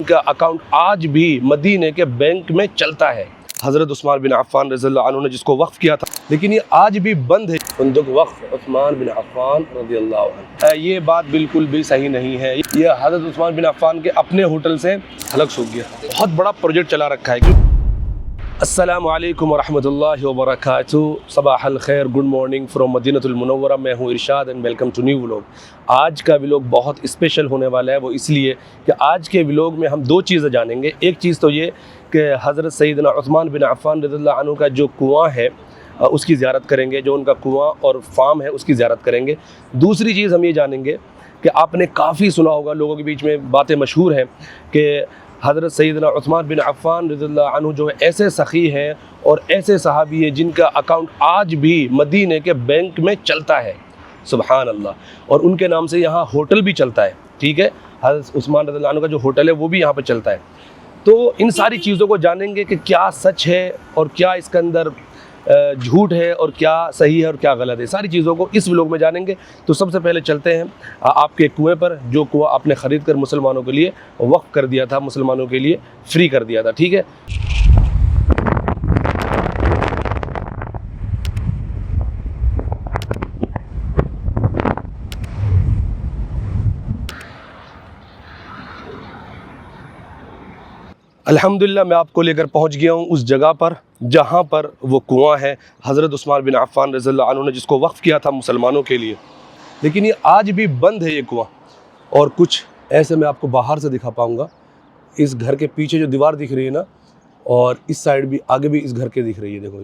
जिनका अकाउंट आज भी मदीने के बैंक में चलता है। हज़रत उस्मान बिन अफ़्फ़ान रज़ियल्लाहु अन्हु ने जिसको वक्फ़ किया था, लेकिन ये आज भी बंद है। फंदुक वक्फ़ उस्मान बिन अफ़्फ़ान रज़ियल्लाहु अन्हु। ये बात बिल्कुल भी सही नहीं है। ये हज़रत उस्मान बिन अफ़्फ़ान के अपने होटल से हलक सूख गया। बहुत बड़ा प्रोजेक्ट चला रखा है। अस्सलामु अलैकुम वरहमतुल्लाहि वबरकातुहू। सबाहल खैर, good morning from Madinatul Munawwara. मैं हूँ Irshad and welcome to new vlog. आज का व्लॉग बहुत स्पेशल होने वाला है। वो इसलिए कि आज के व्लॉग में हम दो चीज़ें जानेंगे। एक चीज़ तो ये कि हज़रत सैयदना उस्मान बिन अफ़्फ़ान रज़ियल्लाहु अन्हु का जो कुआँ है उसकी ज़ियारत करेंगे, जो उनका कुआँ और फार्म है उसकी ज़ियारत करेंगे। दूसरी चीज़ हम ये जानेंगे कि आपने काफ़ी सुना होगा, लोगों के बीच में बातें मशहूर हैं कि हज़रत सैयदना उस्मान बिन अफ़्फ़ान रज़ियल्लाहु अन्हु जो है ऐसे सखी हैं और ऐसे सहाबी हैं जिनका अकाउंट आज भी मदीने के बैंक में चलता है। सुबहान अल्लाह। और उनके नाम से यहाँ होटल भी चलता है। ठीक है, हज़रत उस्मान रज़ियल्लाहु अन्हु का जो होटल है वो भी यहाँ पर चलता है। तो इन सारी चीज़ों को जानेंगे कि क्या सच है और क्या इसके अंदर झूठ है और क्या सही है और क्या गलत है। सारी चीज़ों को इस व्लॉग में जानेंगे। तो सबसे पहले चलते हैं आपके कुएं पर, जो कुआं आपने ख़रीद कर मुसलमानों के लिए वक्फ़ कर दिया था, मुसलमानों के लिए फ्री कर दिया था। ठीक है, अल्हम्दुलिल्लाह मैं आपको लेकर पहुंच गया हूं उस जगह पर जहां पर वो कुआं है हज़रत उस्मान बिन अफ़्फ़ान रज़ियल्लाहु अन्हु ने जिसको वक्फ़ किया था मुसलमानों के लिए। लेकिन ये आज भी बंद है ये कुआं। और कुछ ऐसे मैं आपको बाहर से दिखा पाऊंगा। इस घर के पीछे जो दीवार दिख रही है ना, और इस साइड भी, आगे भी इस घर के दिख रही है। देखो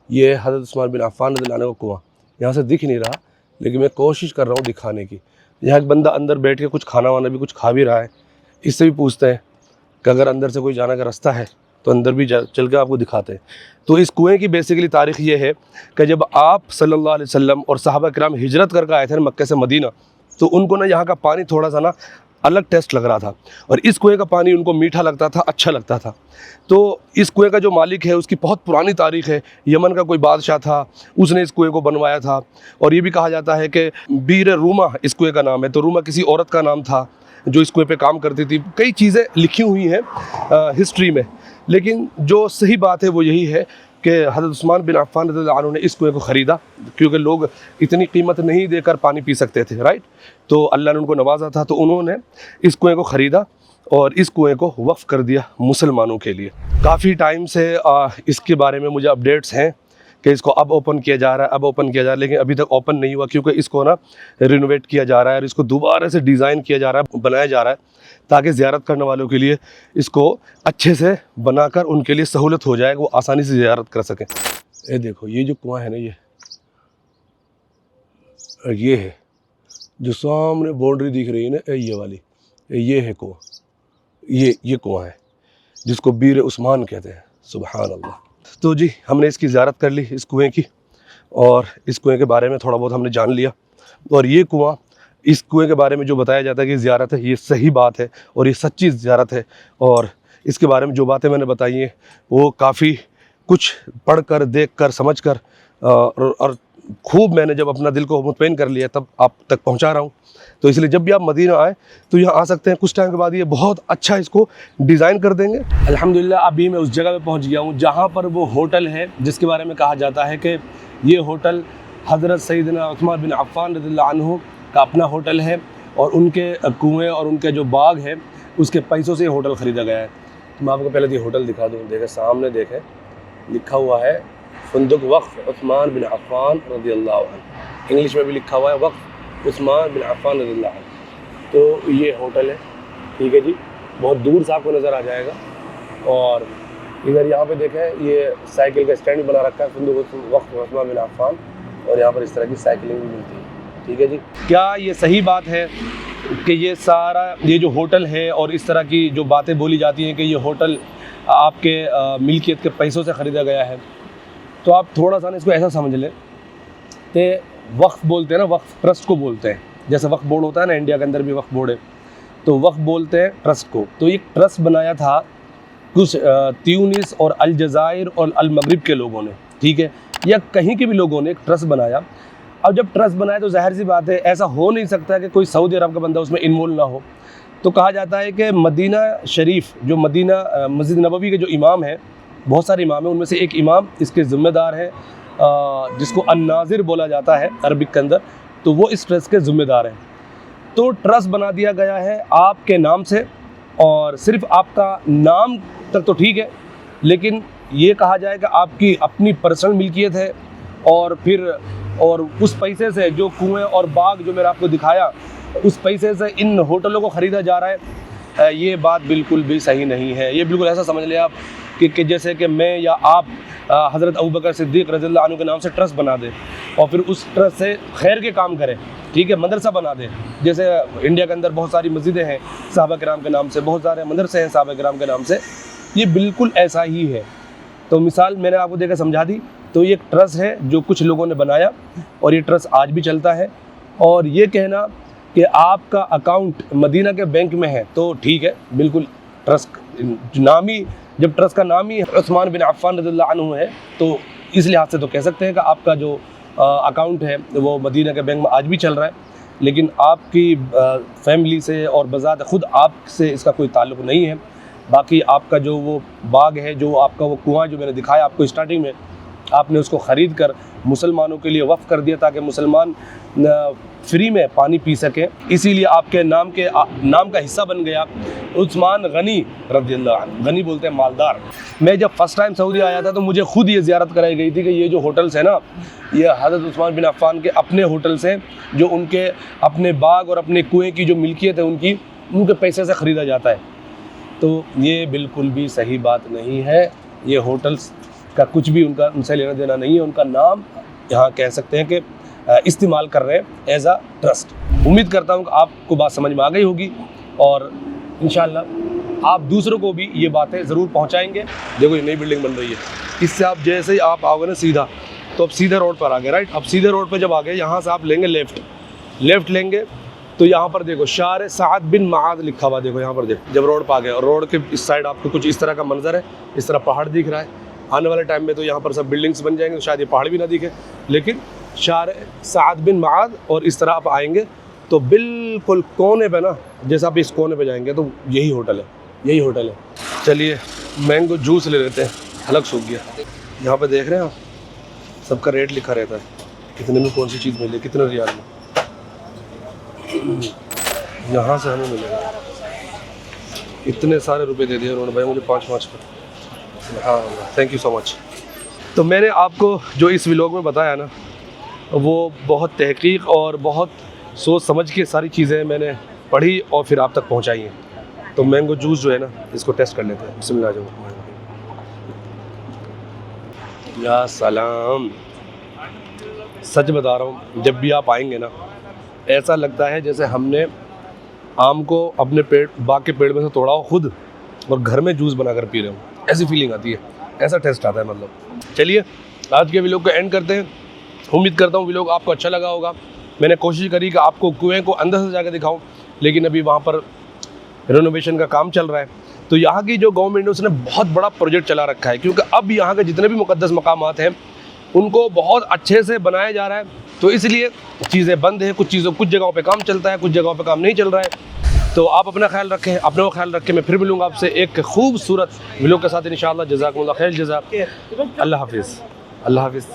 ये हज़रत उस्मान बिन अफ़्फ़ान रज़ियल्लाहु अन्हु का कुआं। यहाँ से दिख नहीं रहा, लेकिन मैं कोशिश कर रहा हूँ दिखाने की। यहाँ एक बंदा अंदर बैठ के कुछ खाना वाना भी कुछ खा भी रहा है। इससे भी पूछते हैं कि अगर अंदर से कोई जाने का रास्ता है तो अंदर भी चल के आपको दिखाते हैं। तो इस कुएं की बेसिकली तारीख़ ये है कि जब आप सल्लल्लाहु अलैहि वसल्लम और सहाबा किराम हिजरत करके आए थे मक्के से मदीना, तो उनको ना यहाँ का पानी थोड़ा सा ना अलग टेस्ट लग रहा था। और इस कुएं का पानी उनको मीठा लगता था, अच्छा लगता था। तो इस कुएं का जो मालिक है उसकी बहुत पुरानी तारीख़ है। यमन का कोई बादशाह था, उसने इस कुएं को बनवाया था। और ये भी कहा जाता है कि बीर रूमा इस कुएं का नाम है। तो रूमा किसी औरत का नाम था जो इस कुएं पे काम करती थी। कई चीज़ें लिखी हुई हैं हिस्ट्री में, लेकिन जो सही बात है वो यही है कि हज़रत उस्मान बिन अफ़्फ़ान रज़ियल्लाहु अन्हु ने इस कुएं को ख़रीदा, क्योंकि लोग इतनी कीमत नहीं देकर पानी पी सकते थे। राइट, तो अल्लाह ने उनको नवाजा था, तो उन्होंने इस कुएं को ख़रीदा और इस कुएं को वक्फ़ कर दिया मुसलमानों के लिए। काफ़ी टाइम से इसके बारे में मुझे अपडेट्स हैं कि इसको अब ओपन किया जा रहा है, अब ओपन किया जा रहा है, लेकिन अभी तक ओपन नहीं हुआ, क्योंकि इसको ना रिनोवेट किया जा रहा है और इसको दोबारा से डिज़ाइन किया जा रहा है, बनाया जा रहा है, ताकि ज़ियारत करने वालों के लिए इसको अच्छे से बनाकर उनके लिए सहूलत हो जाए, वो आसानी से ज़ियारत कर सकें। ये देखो, ये जो कुआं है ना, ये है जो सामने बाउंड्री दिख रही है ना, ये वाली, ये है कुआं। ये कुआं है जिसको बीर उस्मान कहते हैं। सुबहान अल्लाह। तो जी, हमने इसकी ज़ियारत कर ली, इस कुएं की, और इस कुएं के बारे में थोड़ा बहुत हमने जान लिया। और ये कुआं, इस कुएं के बारे में जो बताया जाता है कि ज़ियारत है, ये सही बात है और ये सच्ची ज़ियारत है। और इसके बारे में जो बातें मैंने बताई हैं वो काफ़ी कुछ पढ़ कर, देख कर, समझ कर और खूब मैंने जब अपना दिल को मुतमईन कर लिया तब आप तक पहुंचा रहा हूं। तो इसलिए जब भी आप मदीना आए तो यहाँ आ सकते हैं। कुछ टाइम के बाद ये बहुत अच्छा इसको डिज़ाइन कर देंगे। अल्हम्दुलिल्लाह अभी मैं उस जगह पे पहुंच गया हूँ जहाँ पर वो होटल है जिसके बारे में कहा जाता है कि ये होटल हज़रत सैयदना उस्मान बिन अफ़्फ़ान रज़ियल्लाहु अन्हु का अपना होटल है और उनके कुएँ और उनके जो बाग है उसके पैसों से होटल ख़रीदा गया है। तो मैं आपको पहले ये होटल दिखा दूँ। देखें सामने, देखें लिखा हुआ है फंदुक वक्फ़ उस्मान बिन अफ़्फ़ान रज़ियल्लाहु अन्हु। इंग्लिश में भी लिखा हुआ है वक्फ़ उस्मान बिन अफ़्फ़ान रज़ियल्लाहु अन्हु। तो ये होटल है। ठीक है जी, बहुत दूर से आपको नज़र आ जाएगा। और इधर यहाँ पे देखें, ये साइकिल का स्टैंड बना रखा है फंदुक वक्फ़ उस्मान बिन अफ़्फ़ान, और यहाँ पर इस तरह की साइकिलिंग भी मिलती है। ठीक है जी, क्या ये सही बात है कि ये सारा ये जो होटल है और इस तरह की जो बातें बोली जाती हैं कि ये होटल आपके मिल्कियत के पैसों से ख़रीदा गया है? तो आप थोड़ा सा ना इसको ऐसा समझ लें कि वक्फ़ बोलते हैं ना, वक्फ़ ट्रस्ट को बोलते हैं। जैसे वक्फ़ बोर्ड होता है ना, इंडिया के अंदर भी वक्फ़ बोर्ड है, तो वक्फ़ बोलते हैं ट्रस्ट को। तो ये ट्रस्ट बनाया था कुछ त्यूनिस और अलजायर और अल मगरिब के लोगों ने। ठीक है, या कहीं के भी लोगों ने एक ट्रस्ट बनाया। अब जब ट्रस्ट बनाया तो जाहिर सी बात है, ऐसा हो नहीं सकता कि कोई सऊदी अरब का बंदा उसमें इन्वॉल्व ना हो। तो कहा जाता है कि मदीना शरीफ जो मदीना मस्जिद नबवी के जो इमाम हैं, बहुत सारे इमाम हैं, उनमें से एक इमाम इसके ज़िम्मेदार हैं, जिसको अन्नाज़िर बोला जाता है अरबिक के अंदर, तो वो इस ट्रस्ट के ज़िम्मेदार हैं। तो ट्रस्ट बना दिया गया है आपके नाम से, और सिर्फ आपका नाम तक तो ठीक है, लेकिन ये कहा जाए कि आपकी अपनी पर्सनल मिल्कियत है, और उस पैसे से जो कुएं और बाग जो मैंने आपको दिखाया, उस पैसे से इन होटलों को ख़रीदा जा रहा है, ये बात बिल्कुल भी सही नहीं है। ये बिल्कुल ऐसा समझ लें आप कि जैसे कि मैं या आप हज़रत अबू बकर सिद्दीक़ रज़ियल्लाहु अन्हु के नाम से ट्रस्ट बना दें और फिर उस ट्रस्ट से खैर के काम करें, ठीक है, मदरसा बना दें। जैसे इंडिया के अंदर बहुत सारी मस्जिदें हैं सहाबा किराम के नाम से, बहुत सारे मदरसे हैं सहाबा किराम के नाम से, ये बिल्कुल ऐसा ही है। तो मिसाल मैंने आपको देकर समझा दी। तो ये एक ट्रस्ट है जो कुछ लोगों ने बनाया, और ये ट्रस्ट आज भी चलता है। और ये कहना कि आपका अकाउंट मदीना के बैंक में है तो ठीक है, बिल्कुल ट्रस्ट नाम ही, जब ट्रस्ट का नाम ही उस्मान बिन अफ़्फ़ान रज़ियल्लाहु अन्हु है, तो इस लिहाज से तो कह सकते हैं कि आपका जो अकाउंट है वो मदीना के बैंक में आज भी चल रहा है। लेकिन आपकी फैमिली से और बज़ात खुद आपसे इसका कोई ताल्लुक़ नहीं है। बाकी आपका जो वो बाग है, जो आपका वो कुआं जो मैंने दिखाया आपको स्टार्टिंग में, आपने उसको ख़रीद कर मुसलमानों के लिए वक़्फ़ कर दिया ताकि मुसलमान फ्री में पानी पी सकें, इसीलिए आपके नाम का हिस्सा बन गया उस्मान गनी रज़ियल्लाहु अन्हु। गनी बोलते हैं मालदार। मैं जब फ़र्स्ट टाइम सऊदी आया था तो मुझे खुद ये ज़ियारत कराई गई थी कि ये जो होटल्स हैं ना, ये हज़रत उस्मान बिन अफ़्फ़ान के अपने होटल्स हैं, जो उनके अपने बाग और अपने कुएँ की जो मिल्कियत है उनके पैसे से ख़रीदा जाता है। तो ये बिल्कुल भी सही बात नहीं है। ये होटल्स का कुछ भी उनसे लेना देना नहीं है। उनका नाम यहाँ कह सकते हैं कि इस्तेमाल कर रहे हैं एज अ ट्रस्ट। उम्मीद करता हूँ कि आपको बात समझ में आ गई होगी, और इंशाल्लाह आप दूसरों को भी ये बातें ज़रूर पहुँचाएँगे। देखो ये नई बिल्डिंग बन रही है, इससे आप जैसे ही आप आओगे ना सीधा, तो अब सीधे रोड पर आ गए, राइट। अब सीधे रोड पर जब आ गए, यहाँ से आप लेंगे लेफ़्ट लेंगे तो यहाँ पर देखो शार साद बिन माद लिखा हुआ, देखो यहाँ पर देखो। जब रोड पर आ गए और रोड के इस साइड आपको कुछ इस तरह का मंजर है, इस तरह पहाड़ दिख रहा है। आने वाले टाइम में तो यहाँ पर सब बिल्डिंग्स बन जाएंगे, तो शायद ये पहाड़ भी ना दिखे, लेकिन शार साद बिन माद, और इस तरह आप आएंगे तो बिल्कुल कोने पे ना, जैसे आप इस कोने पे जाएंगे तो यही होटल है। चलिए मैंगो जूस ले लेते हैं, हलक सूख गया। यहाँ पे देख रहे हैं आप, सबका रेट लिखा रहता है, कितने में कौन सी चीज़ मिले, कितने रियाल में। यहाँ से हमें मिलेगा, इतने सारे रुपए दे दिए उन्होंने भाई मुझे 5-5 का। हाँ, थैंक यू सो मच। तो मैंने आपको जो इस व्लॉग में बताया ना, वो बहुत तहकीक और बहुत सोच समझ के सारी चीज़ें मैंने पढ़ी और फिर आप तक पहुंचाई हैं। तो मैंगो जूस जो है ना, इसको टेस्ट कर लेते हैं। बिस्मिल्लाह। या सलाम, सच बता रहा हूँ, जब भी आप आएंगे ना, ऐसा लगता है जैसे हमने आम को अपने बाग के पेड़ में से तोड़ा हो खुद और घर में जूस बनाकर पी रहे हो, ऐसी फीलिंग आती है, ऐसा टेस्ट आता है मतलब। चलिए आज के व्लॉग को एंड करते हैं। उम्मीद करता हूँ व्लॉग आपको अच्छा लगा होगा। मैंने कोशिश करी कि आपको कुएं को अंदर से जाकर दिखाऊं, लेकिन अभी वहाँ पर रेनोवेशन का काम चल रहा है। तो यहाँ की जो गवर्नमेंट है उसने बहुत बड़ा प्रोजेक्ट चला रखा है, क्योंकि अब यहाँ के जितने भी मुक़द्दस मकामात हैं उनको बहुत अच्छे से बनाया जा रहा है। तो इसलिए चीज़ें बंद है, कुछ जगहों पे काम चलता है, कुछ जगहों पे काम नहीं चल रहा है। तो आप अपना ख्याल रखें, अपने को ख्याल रखें। मैं फिर मिलूँगा आपसे एक खूबसूरत व्लॉग के साथ इंशाअल्लाह। जज़ाकुमुल्लाह खैर जज़ा। अल्लाह हाफिज़।